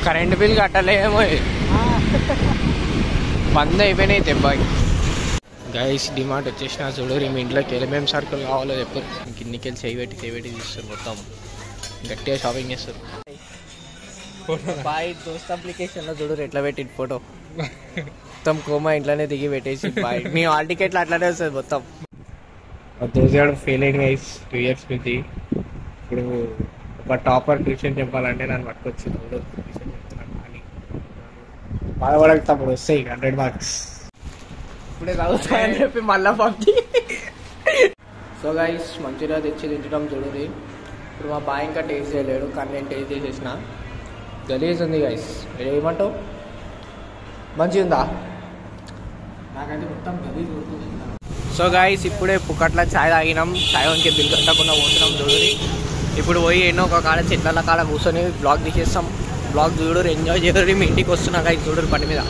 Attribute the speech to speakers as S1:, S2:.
S1: Current bill కట్టలేమో బంద్ అయిపోయినాయి దెబ్బాయి. Guys DMart వచ్చేసిన చూడరు. మీ ఇంట్లోకి ఏమేమి సరుకులు కావాలో చెప్పరు. కిందికెళ్ళి చేయబెట్టి తీస్తారు. మొత్తం గట్టిగా షాపింగ్ చేస్తారు. బాయ్ దోస్త్ అప్లికేషన్లో చూడరు ఎట్లా పెట్టింది ఫోటో. మొత్తం కోమా ఇంట్లోనే దిగి పెట్టేసి బాయ్. మీ హాల్ టికెట్లు అట్లానే వస్తుంది మొత్తం. దోసాడు ఫెయిల్ అయింది గైస్ 2 years నుంచి. ఇప్పుడు ఒక టాపర్ ట్యూషన్ చెప్పాలంటే నన్ను పట్టుకొచ్చింది. ట్యూషన్ చెప్తున్నాను కానీ బాధపడక తప్పుడు వస్తాయి 100 marks. ఇప్పుడే చదువుతాయని చెప్పి మళ్ళా పంపి. సో గైస్ మంచిగా తెచ్చి తింటడం చూడరి. ఇప్పుడు మా బాయ్ ఇంకా టేస్ట్ చేయలేడు కానీ నేను టేస్ట్ చేసేసిన. గలీజ్ ఉంది గైస్. ఏమంటావు? మంచిగా ఉందా? నాకైతే మొత్తం గలీజ్ ఉంటుంది. సో గైస్ ఇప్పుడే పుక్కట్ల ఛాయ్ తాగినాం. ఛాయ్ వంకి బిల్ కట్టకుండా పోతున్నాం చూడరి. ఇప్పుడు పోయి ఎన్నో ఒక కాడ చెట్ల కాడ కూర్చొని బ్లాగ్ తీసేస్తాం. బ్లాగ్ చూడరు, ఎంజాయ్ చేయరు. మీ ఇంటికి వస్తున్నా గైస్ చూడరు పని మీద.